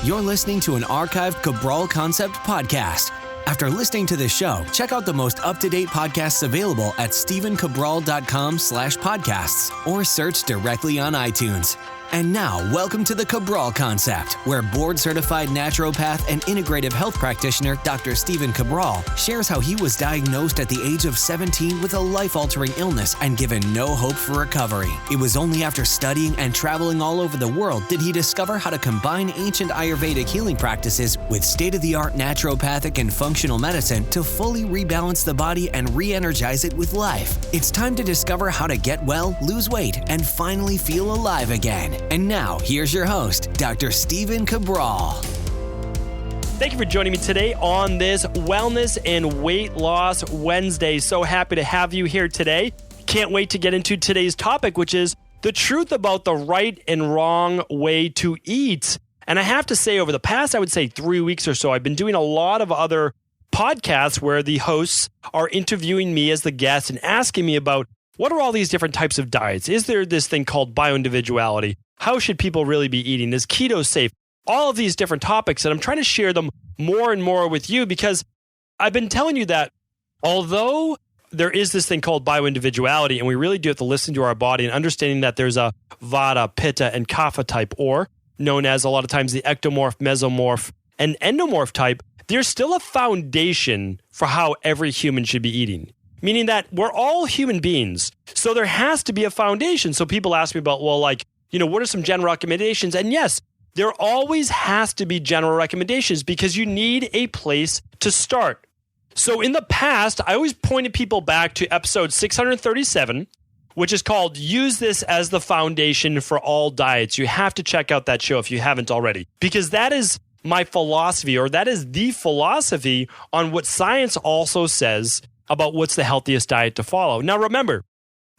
You're listening to an archived Cabral Concept podcast. After listening to this show, check out the most up-to-date podcasts available at stephencabral.com/podcasts or search directly on iTunes. And now, welcome to the Cabral Concept, where board-certified naturopath and integrative health practitioner Dr. Stephen Cabral shares how he was diagnosed at the age of 17 with a life-altering illness and given no hope for recovery. It was only after studying and traveling all over the world did he discover how to combine ancient Ayurvedic healing practices with state-of-the-art naturopathic and functional medicine to fully rebalance the body and re-energize it with life. It's time to discover how to get well, lose weight, and finally feel alive again. And now, here's your host, Dr. Stephen Cabral. Thank you for joining me today on this Wellness and Weight Loss Wednesday. So happy to have you here today. Can't wait to get into today's topic, which is the truth about the right and wrong way to eat. And I have to say, over the past, I would say 3 weeks or so, I've been doing a lot of other podcasts where the hosts are interviewing me as the guest and asking me about what are all these different types of diets? Is there this thing called bioindividuality? How should people really be eating? Is keto safe? All of these different topics, and I'm trying to share them more and more with you because I've been telling you that although there is this thing called bioindividuality, and we really do have to listen to our body and understanding that there's a Vata, Pitta, and Kapha type, or known as a lot of times the ectomorph, mesomorph, and endomorph type, there's still a foundation for how every human should be eating. Meaning that we're all human beings. So there has to be a foundation. So people ask me about, well, like, what are some general recommendations? And yes, there always has to be general recommendations because you need a place to start. So in the past, I always pointed people back to episode 637, which is called Use This as the Foundation for All Diets. You have to check out that show if you haven't already, because that is my philosophy, or that is the philosophy on what science also says about what's the healthiest diet to follow. Now, remember,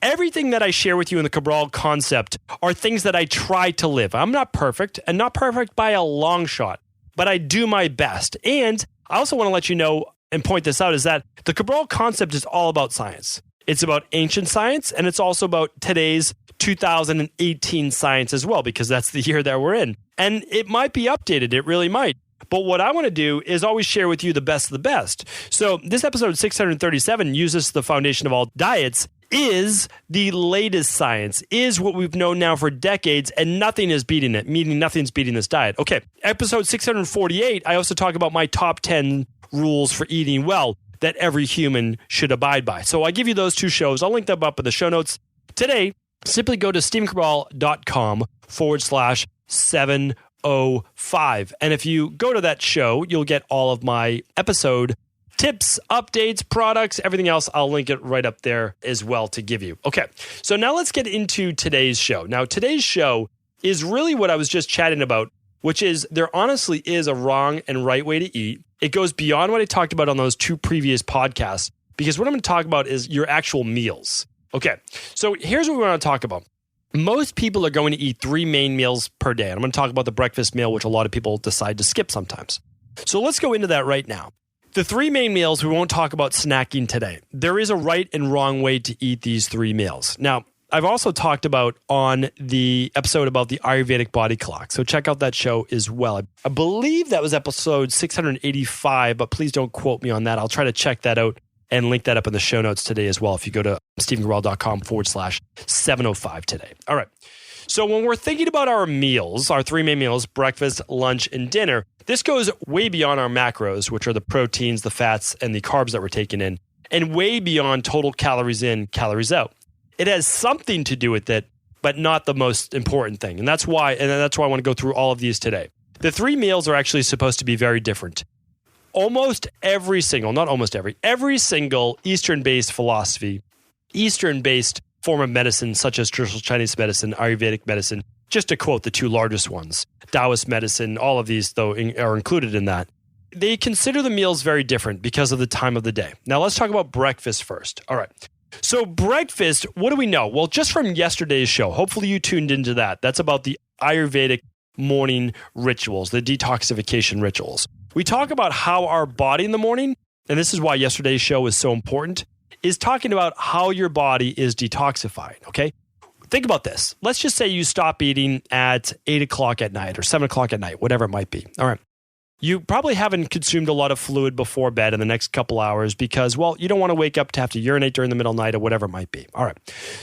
everything that I share with you in the Cabral Concept are things that I try to live. I'm not perfect, and not perfect by a long shot, but I do my best. And I also want to let you know and point this out is that the Cabral Concept is all about science. It's about ancient science, and it's also about today's 2018 science as well, because that's the year that we're in. And it might be updated. It really might. But what I want to do is always share with you the best of the best. So this episode 637 uses the foundation of all diets, is the latest science, is what we've known now for decades, and nothing is beating it, meaning nothing's beating this diet. Okay, episode 648, I also talk about my top 10 rules for eating well that every human should abide by. So I give you those two shows. I'll link them up in the show notes. Today, simply go to stephencabral.com/705. And if you go to that show, you'll get all of my episode tips, updates, products, everything else. I'll link it right up there as well to give you. Okay, so now let's get into today's show. Now, today's show is really what I was just chatting about, which is there honestly is a wrong and right way to eat. It goes beyond what I talked about on those two previous podcasts, because what I'm going to talk about is your actual meals. Okay, so here's what we want to talk about. Most people are going to eat 3 main meals per day. And I'm going to talk about the breakfast meal, which a lot of people decide to skip sometimes. So let's go into that right now. The 3 main meals, we won't talk about snacking today. There is a right and wrong way to eat these 3 meals. Now, I've also talked about on the episode about the Ayurvedic body clock. So check out that show as well. I believe that was episode 685, but please don't quote me on that. I'll try to check that out and link that up in the show notes today as well if you go to stephencabral.com/705 today. All right. So when we're thinking about our meals, our 3 main meals, breakfast, lunch, and dinner, this goes way beyond our macros, which are the proteins, the fats, and the carbs that we're taking in, and way beyond total calories in, calories out. It has something to do with it, but not the most important thing. And that's why I want to go through all of these today. The 3 meals are actually supposed to be very different. Every single Eastern-based philosophy, Eastern-based form of medicine, such as traditional Chinese medicine, Ayurvedic medicine, just to quote the 2 largest ones, Taoist medicine, all of these, though, are included in that. They consider the meals very different because of the time of the day. Now, let's talk about breakfast first. All right. So breakfast, what do we know? Well, just from yesterday's show, hopefully you tuned into that. That's about the Ayurvedic morning rituals, the detoxification rituals. We talk about how our body in the morning, and this is why yesterday's show is so important, is talking about how your body is detoxifying, okay? think about this. Let's just say you stop eating at 8 o'clock at night or 7 o'clock at night, whatever it might be. All right. You probably haven't consumed a lot of fluid before bed in the next couple hours because, well, you don't want to wake up to have to urinate during the middle of the night or whatever it might be. All right.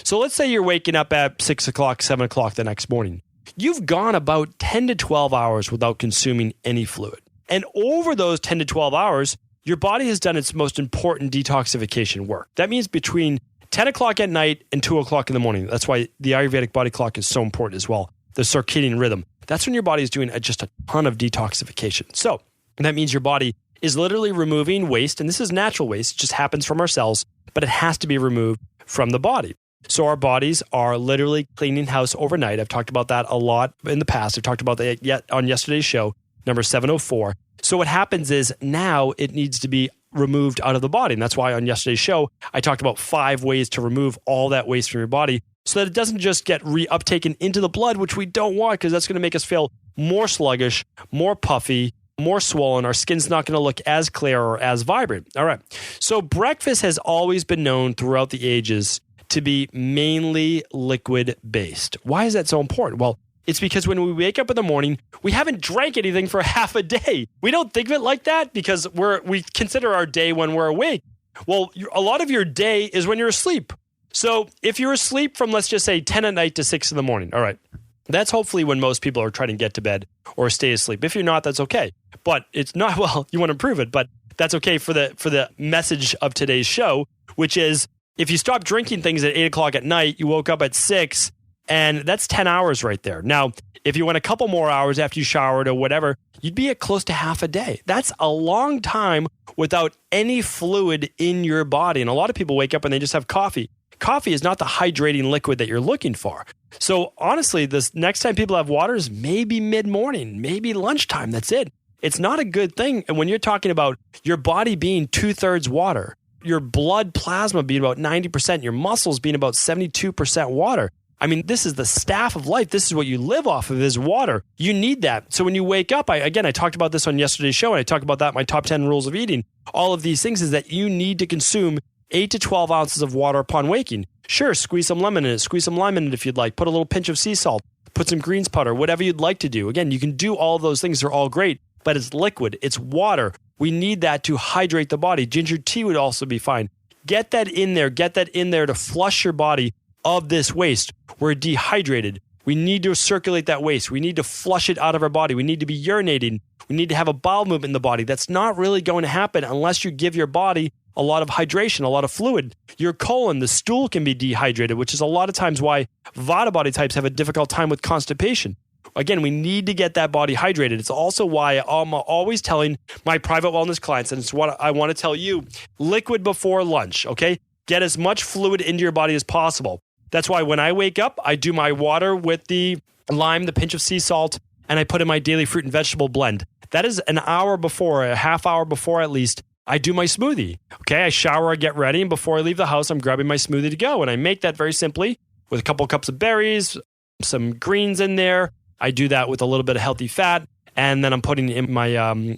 So let's say you're waking up at 6 o'clock, 7 o'clock the next morning. You've gone about 10 to 12 hours without consuming any fluid. And over those 10 to 12 hours, your body has done its most important detoxification work. That means between 10 o'clock at night and 2 o'clock in the morning. That's why the Ayurvedic body clock is so important as well. The circadian rhythm. That's when your body is doing just a ton of detoxification. So that means your body is literally removing waste. And this is natural waste. It just happens from our cells, but it has to be removed from the body. So our bodies are literally cleaning house overnight. I've talked about that a lot in the past. I've talked about that yet on yesterday's show, number 704. So what happens is now it needs to be removed out of the body. And that's why on yesterday's show, I talked about 5 ways to remove all that waste from your body so that it doesn't just get reuptaken into the blood, which we don't want because that's going to make us feel more sluggish, more puffy, more swollen. Our skin's not going to look as clear or as vibrant. All right. So breakfast has always been known throughout the ages to be mainly liquid based. Why is that so important? Well, it's because when we wake up in the morning, we haven't drank anything for half a day. We don't think of it like that because we consider our day when we're awake. Well, a lot of your day is when you're asleep. So if you're asleep from, let's just say 10 at night to 6 in the morning, all right, that's hopefully when most people are trying to get to bed or stay asleep. If you're not, that's okay. But it's not, well, you want to improve it, but that's okay for the message of today's show, which is if you stop drinking things at 8 o'clock at night, you woke up at 6, and that's 10 hours right there. Now, if you went a couple more hours after you showered or whatever, you'd be at close to half a day. That's a long time without any fluid in your body. And a lot of people wake up and they just have coffee. Coffee is not the hydrating liquid that you're looking for. So honestly, this next time people have water is maybe mid-morning, maybe lunchtime. That's it. It's not a good thing. And when you're talking about your body being 2/3 water, your blood plasma being about 90%, your muscles being about 72% water. I mean, this is the staff of life. This is what you live off of is water. You need that. So when you wake up, I talked about this on yesterday's show, and I talked about that in my top 10 rules of eating. All of these things is that you need to consume 8 to 12 ounces of water upon waking. Sure, squeeze some lemon in it, squeeze some lime in it if you'd like. Put a little pinch of sea salt, put some greens powder, whatever you'd like to do. Again, you can do all of those things. They're all great, but it's liquid. It's water. We need that to hydrate the body. Ginger tea would also be fine. Get that in there. Get that in there to flush your body of this waste. We're dehydrated. We need to circulate that waste. We need to flush it out of our body. We need to be urinating. We need to have a bowel movement in the body. That's not really going to happen unless you give your body a lot of hydration, a lot of fluid. Your colon, the stool can be dehydrated, which is a lot of times why Vata body types have a difficult time with constipation. Again, we need to get that body hydrated. It's also why I'm always telling my private wellness clients, and it's what I want to tell you, liquid before lunch, okay? Get as much fluid into your body as possible. That's why when I wake up, I do my water with the lime, the pinch of sea salt, and I put in my daily fruit and vegetable blend. That is an hour before, a half hour before at least, I do my smoothie. Okay, I shower, I get ready, and before I leave the house, I'm grabbing my smoothie to go. And I make that very simply with a couple of cups of berries, some greens in there. I do that with a little bit of healthy fat, and then I'm putting in my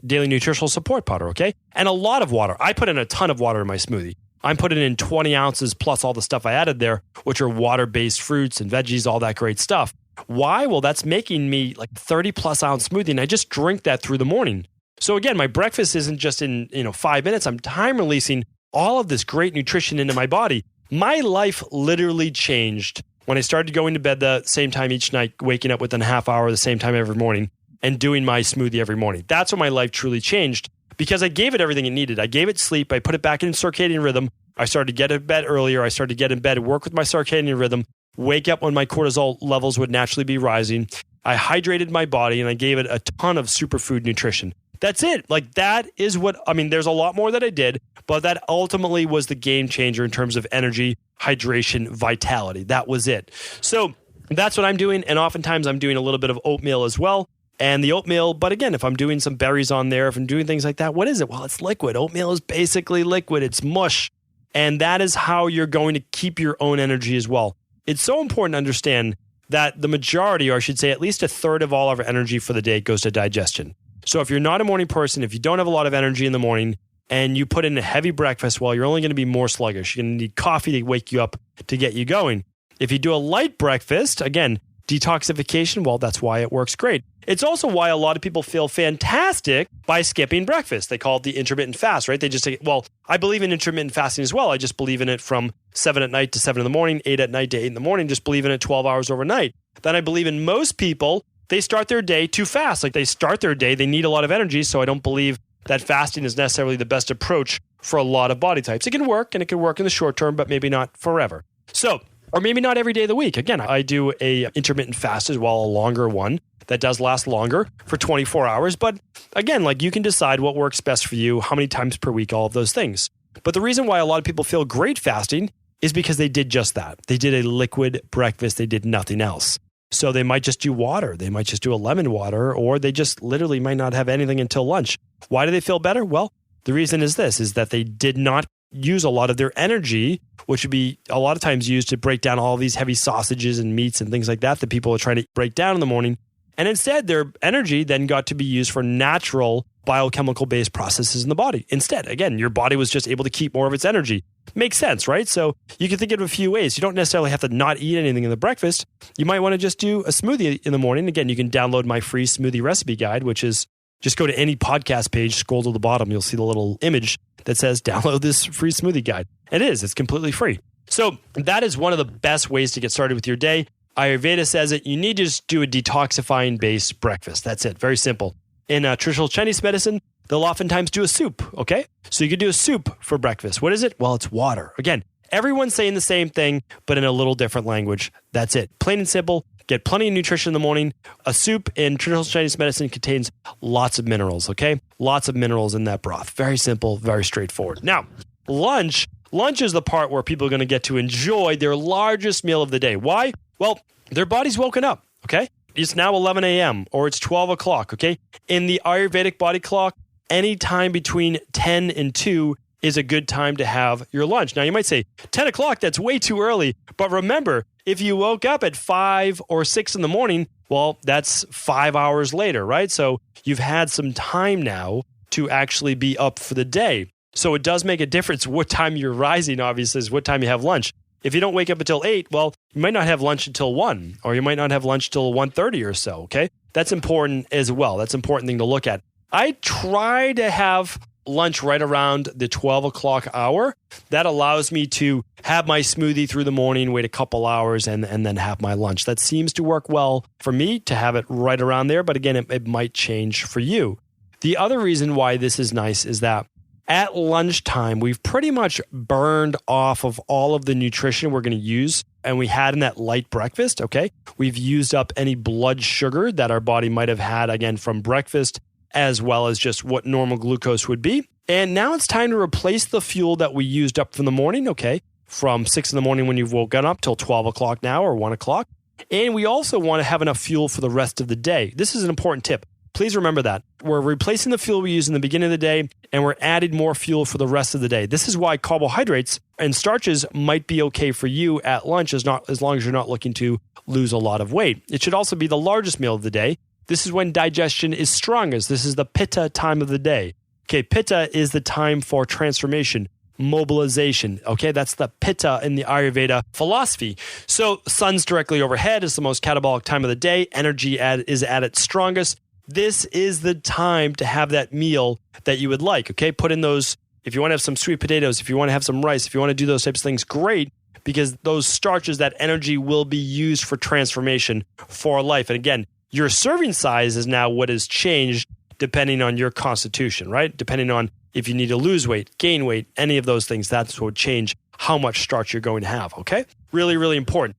daily nutritional support powder, okay? And a lot of water. I put in a ton of water in my smoothie. I'm putting in 20 ounces plus all the stuff I added there, which are water-based fruits and veggies, all that great stuff. Why? Well, that's making me like 30-plus ounce smoothie, and I just drink that through the morning. So again, my breakfast isn't just in 5 minutes. I'm time releasing all of this great nutrition into my body. My life literally changed when I started going to bed the same time each night, waking up within a half hour the same time every morning, and doing my smoothie every morning. That's when my life truly changed because I gave it everything it needed. I gave it sleep. I put it back in circadian rhythm. I started to get in bed earlier. I started to get in bed, work with my circadian rhythm, wake up when my cortisol levels would naturally be rising. I hydrated my body and I gave it a ton of superfood nutrition. That's it. Like that is there's a lot more that I did, but that ultimately was the game changer in terms of energy, hydration, vitality. That was it. So that's what I'm doing. And oftentimes I'm doing a little bit of oatmeal as well. And the oatmeal, but again, if I'm doing some berries on there, if I'm doing things like that, what is it? Well, it's liquid. Oatmeal is basically liquid. It's mush. And that is how you're going to keep your own energy as well. It's so important to understand that the majority, or I should say at least a third of all of our energy for the day goes to digestion. So if you're not a morning person, if you don't have a lot of energy in the morning and you put in a heavy breakfast, well, you're only going to be more sluggish. You're going to need coffee to wake you up to get you going. If you do a light breakfast, again, detoxification, well, that's why it works great. It's also why a lot of people feel fantastic by skipping breakfast. They call it the intermittent fast, right? They just say, well, I believe in intermittent fasting as well. I just believe in it from 7 at night to 7 in the morning, 8 at night to 8 in the morning, just believe in it 12 hours overnight. Then I believe in most people, they start their day too fast. Like they start their day, they need a lot of energy. So I don't believe that fasting is necessarily the best approach for a lot of body types. It can work, and it can work in the short term, but maybe not forever. So, or maybe not every day of the week. Again, I do a intermittent fast as well, a longer one that does last longer for 24 hours. But again, like you can decide what works best for you, how many times per week, all of those things. But the reason why a lot of people feel great fasting is because they did just that. They did a liquid breakfast. They did nothing else. So they might just do water. They might just do a lemon water, or they just literally might not have anything until lunch. Why do they feel better? Well, the reason is this, is that they did not use a lot of their energy, which would be a lot of times used to break down all these heavy sausages and meats and things like that people are trying to break down in the morning. And instead, their energy then got to be used for natural biochemical-based processes in the body. Instead, again, your body was just able to keep more of its energy. Makes sense, right? So you can think of it a few ways. You don't necessarily have to not eat anything in the breakfast. You might want to just do a smoothie in the morning. Again, you can download my free smoothie recipe guide, which is just go to any podcast page, scroll to the bottom, you'll see the little image that says download this free smoothie guide. It's completely free. So that is one of the best ways to get started with your day. Ayurveda says it, you need to just do a detoxifying based breakfast. That's it. Very simple. In traditional Chinese medicine, they'll oftentimes do a soup. Okay. So you could do a soup for breakfast. What is it? Well, it's water. Again, everyone's saying the same thing, but in a little different language. That's it. Plain and simple. Get plenty of nutrition in the morning. A soup in traditional Chinese medicine contains lots of minerals, okay? Lots of minerals in that broth. Very simple, very straightforward. Now, lunch is the part where people are going to get to enjoy their largest meal of the day. Why? Well, their body's woken up, okay? It's now 11 a.m. or it's 12 o'clock, okay? In the Ayurvedic body clock, any time between 10 and 2 is a good time to have your lunch. Now, you might say, 10 o'clock, that's way too early. But remember, if you woke up at 5 or 6 in the morning, well, that's 5 hours later, right? So you've had some time now to actually be up for the day. So it does make a difference what time you're rising, obviously, is what time you have lunch. If you don't wake up until 8, well, you might not have lunch until 1, or you might not have lunch till 1:30 or so, okay? That's important as well. That's an important thing to look at. I try to have lunch right around the 12 o'clock hour. That allows me to have my smoothie through the morning, wait a couple hours, and then have my lunch. That seems to work well for me to have it right around there. But again, it might change for you. The other reason why this is nice is that at lunchtime, we've pretty much burned off of all of the nutrition we're going to use and we had in that light breakfast, okay? We've used up any blood sugar that our body might have had, again, from breakfast, as well as just what normal glucose would be. And now it's time to replace the fuel that we used up from the morning, okay? From 6 in the morning when you've woken up till 12 o'clock now or 1 o'clock. And we also want to have enough fuel for the rest of the day. This is an important tip. Please remember that. We're replacing the fuel we use in the beginning of the day, and we're adding more fuel for the rest of the day. This is why carbohydrates and starches might be okay for you at lunch as long as you're not looking to lose a lot of weight. It should also be the largest meal of the day. This is when digestion is strongest. This is the pitta time of the day. Okay, pitta is the time for transformation, mobilization. Okay, that's the pitta in the Ayurveda philosophy. So sun's directly overhead is the most catabolic time of the day. Energy is at its strongest. This is the time to have that meal that you would like, okay? Put in those, if you want to have some sweet potatoes, if you want to have some rice, if you want to do those types of things, great, because those starches, that energy will be used for transformation for life. And again, your serving size is now what has changed depending on your constitution, right? Depending on if you need to lose weight, gain weight, any of those things, that's what would change how much starch you're going to have, okay? Really, really important.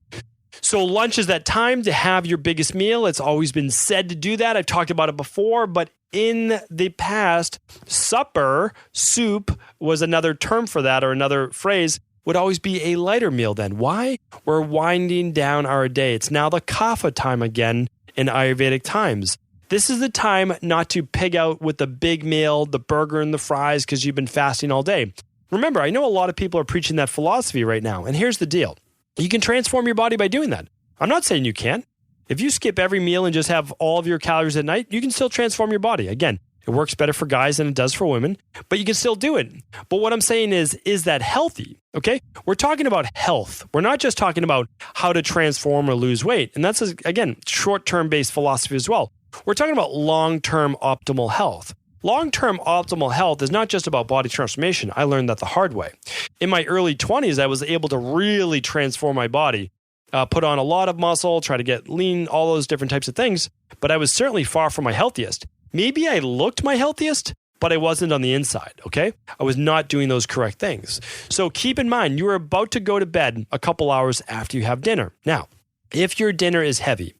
So lunch is that time to have your biggest meal. It's always been said to do that. I've talked about it before, but in the past, supper, soup was another term for that, or another phrase, would always be a lighter meal then. Why? We're winding down our day. It's now the kapha time again in Ayurvedic times. This is the time not to pig out with the big meal, the burger and the fries, because you've been fasting all day. Remember, I know a lot of people are preaching that philosophy right now, and here's the deal. You can transform your body by doing that. I'm not saying you can't. If you skip every meal and just have all of your calories at night, you can still transform your body. Again, It works better for guys than it does for women, but you can still do it. But what I'm saying is that healthy? Okay. We're talking about health. We're not just talking about how to transform or lose weight. And that's, again, short-term based philosophy as well. We're talking about long-term optimal health. Long-term optimal health is not just about body transformation. I learned that the hard way. In my early 20s, I was able to really transform my body, put on a lot of muscle, try to get lean, all those different types of things. But I was certainly far from my healthiest. Maybe I looked my healthiest, but I wasn't on the inside, okay? I was not doing those correct things. So keep in mind, you are about to go to bed a couple hours after you have dinner. Now, if your dinner is heavy,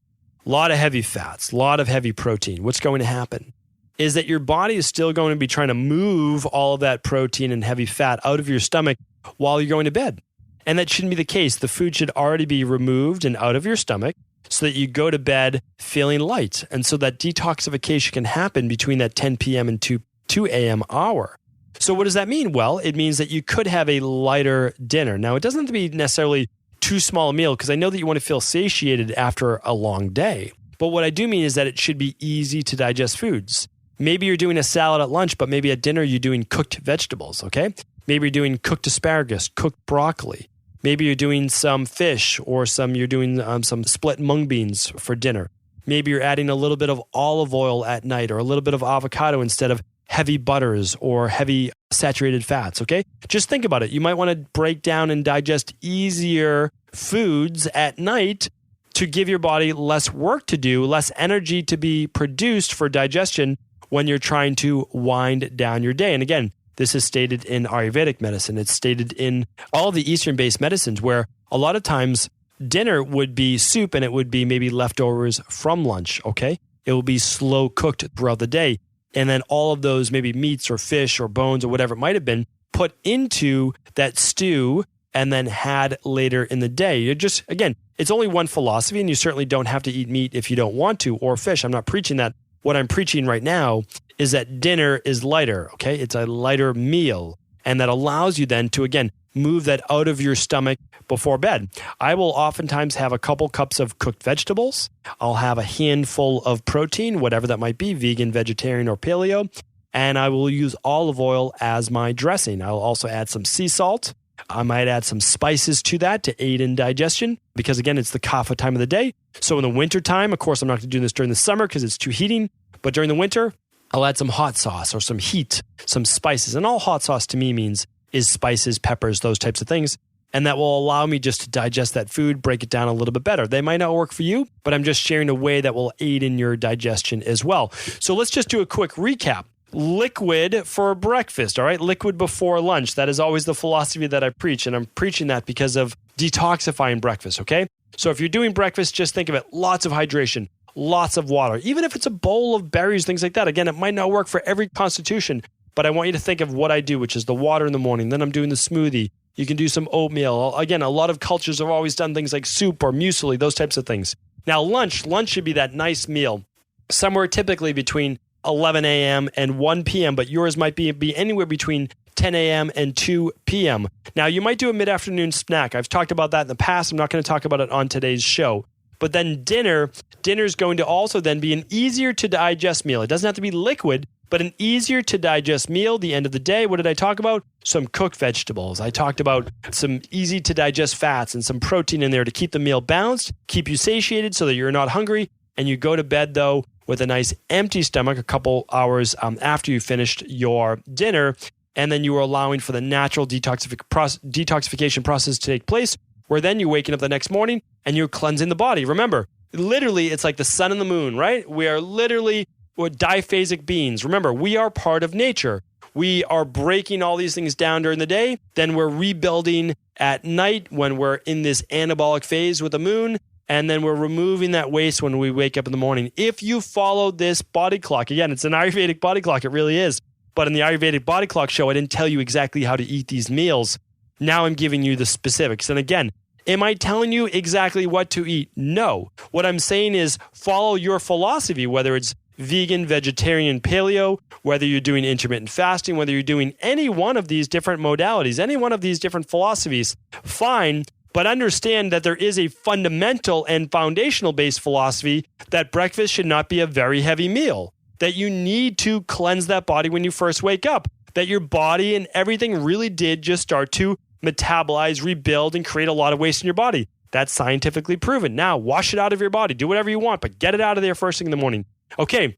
a lot of heavy fats, a lot of heavy protein, what's going to happen is that your body is still going to be trying to move all of that protein and heavy fat out of your stomach while you're going to bed. And that shouldn't be the case. The food should already be removed and out of your stomach so that you go to bed feeling light. And so that detoxification can happen between that 10 p.m. and 2 a.m. hour. So what does that mean? Well, it means that you could have a lighter dinner. Now, it doesn't have to be necessarily too small a meal because I know that you want to feel satiated after a long day. But what I do mean is that it should be easy to digest foods. Maybe you're doing a salad at lunch, but maybe at dinner you're doing cooked vegetables, okay? Maybe you're doing cooked asparagus, cooked broccoli. Maybe you're doing some fish or you're doing some split mung beans for dinner. Maybe you're adding a little bit of olive oil at night or a little bit of avocado instead of heavy butters or heavy saturated fats, okay? Just think about it. You might want to break down and digest easier foods at night to give your body less work to do, less energy to be produced for digestion when you're trying to wind down your day. And again, this is stated in Ayurvedic medicine. It's stated in all the Eastern-based medicines where a lot of times dinner would be soup and it would be maybe leftovers from lunch, okay? It will be slow cooked throughout the day. And then all of those maybe meats or fish or bones or whatever it might have been put into that stew and then had later in the day. You're just, again, it's only one philosophy and you certainly don't have to eat meat if you don't want to or fish. I'm not preaching that. What I'm preaching right now is that dinner is lighter, okay? It's a lighter meal, and that allows you then to, again, move that out of your stomach before bed. I will oftentimes have a couple cups of cooked vegetables. I'll have a handful of protein, whatever that might be, vegan, vegetarian, or paleo, and I will use olive oil as my dressing. I'll also add some sea salt. I might add some spices to that to aid in digestion because, again, it's the kapha time of the day. So in the wintertime, of course, I'm not going to do this during the summer because it's too heating, but during the winter, I'll add some hot sauce or some heat, some spices. And all hot sauce to me means is spices, peppers, those types of things. And that will allow me just to digest that food, break it down a little bit better. They might not work for you, but I'm just sharing a way that will aid in your digestion as well. So let's just do a quick recap. Liquid for breakfast, all right? Liquid before lunch. That is always the philosophy that I preach, and I'm preaching that because of detoxifying breakfast, okay? So if you're doing breakfast, just think of it. Lots of hydration, lots of water. Even if it's a bowl of berries, things like that. Again, it might not work for every constitution, but I want you to think of what I do, which is the water in the morning. Then I'm doing the smoothie. You can do some oatmeal. Again, a lot of cultures have always done things like soup or muesli, those types of things. Now, lunch should be that nice meal, somewhere typically between 11 a.m. and 1 p.m., but yours might be anywhere between 10 a.m. and 2 p.m. Now, you might do a mid-afternoon snack. I've talked about that in the past. I'm not going to talk about it on today's show. But then dinner is going to also then be an easier to digest meal. It doesn't have to be liquid, but an easier to digest meal. The end of the day, what did I talk about? Some cooked vegetables. I talked about some easy to digest fats and some protein in there to keep the meal balanced, keep you satiated so that you're not hungry. And you go to bed, though, with a nice empty stomach a couple hours after you finished your dinner. And then you are allowing for the natural detoxification process to take place, where then you're waking up the next morning and you're cleansing the body. Remember, literally, it's like the sun and the moon, right? We are literally diphasic beings. Remember, we are part of nature. We are breaking all these things down during the day. Then we're rebuilding at night when we're in this anabolic phase with the moon. And then we're removing that waste when we wake up in the morning. If you follow this body clock, again, it's an Ayurvedic body clock. It really is. But in the Ayurvedic body clock show, I didn't tell you exactly how to eat these meals. Now I'm giving you the specifics. And again, am I telling you exactly what to eat? No. What I'm saying is follow your philosophy, whether it's vegan, vegetarian, paleo, whether you're doing intermittent fasting, whether you're doing any one of these different modalities, any one of these different philosophies, fine. But understand that there is a fundamental and foundational based philosophy that breakfast should not be a very heavy meal. that you need to cleanse that body when you first wake up, that your body and everything really did just start to metabolize, rebuild, and create a lot of waste in your body. That's scientifically proven. Now, wash it out of your body. Do whatever you want, but get it out of there first thing in the morning. Okay,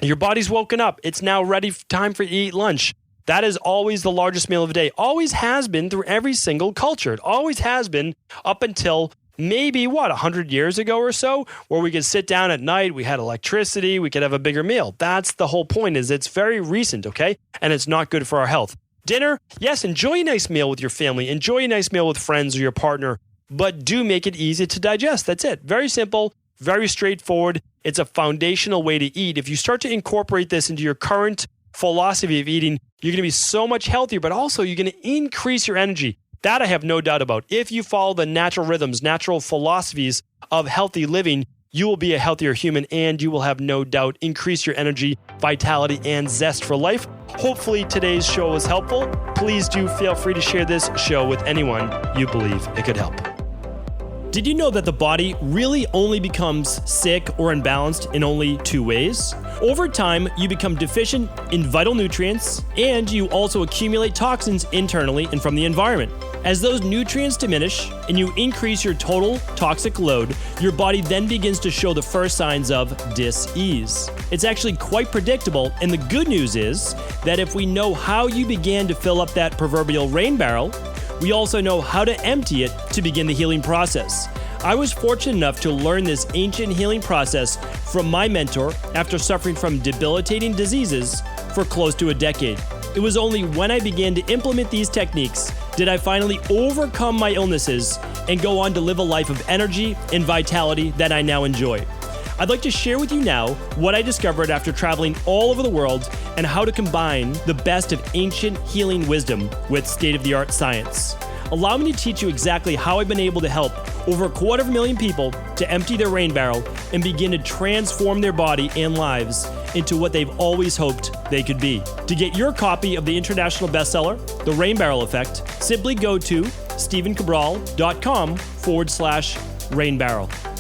your body's woken up. It's now ready, time for you to eat lunch. That is always the largest meal of the day. Always has been through every single culture. It always has been up until maybe, 100 years ago or so, where we could sit down at night, we had electricity, we could have a bigger meal. That's the whole point, is it's very recent, okay? And it's not good for our health. Dinner, yes, enjoy a nice meal with your family. Enjoy a nice meal with friends or your partner, but do make it easy to digest. That's it. Very simple, very straightforward. It's a foundational way to eat. If you start to incorporate this into your current philosophy of eating, you're going to be so much healthier, but also you're going to increase your energy. That I have no doubt about. If you follow the natural rhythms, natural philosophies of healthy living, you will be a healthier human, and you will have no doubt increase your energy, vitality, and zest for life. Hopefully today's show was helpful. Please do feel free to share this show with anyone you believe it could help. Did you know that the body really only becomes sick or imbalanced in only 2 ways? Over time, you become deficient in vital nutrients, and you also accumulate toxins internally and from the environment. As those nutrients diminish and you increase your total toxic load, your body then begins to show the first signs of dis-ease. It's actually quite predictable, and the good news is that if we know how you began to fill up that proverbial rain barrel, we also know how to empty it to begin the healing process. I was fortunate enough to learn this ancient healing process from my mentor after suffering from debilitating diseases for close to a decade. It was only when I began to implement these techniques did I finally overcome my illnesses and go on to live a life of energy and vitality that I now enjoy. I'd like to share with you now what I discovered after traveling all over the world and how to combine the best of ancient healing wisdom with state-of-the-art science. Allow me to teach you exactly how I've been able to help over 250,000 people to empty their rain barrel and begin to transform their body and lives into what they've always hoped they could be. To get your copy of the international bestseller, The Rain Barrel Effect, simply go to stephencabral.com/rainbarrel.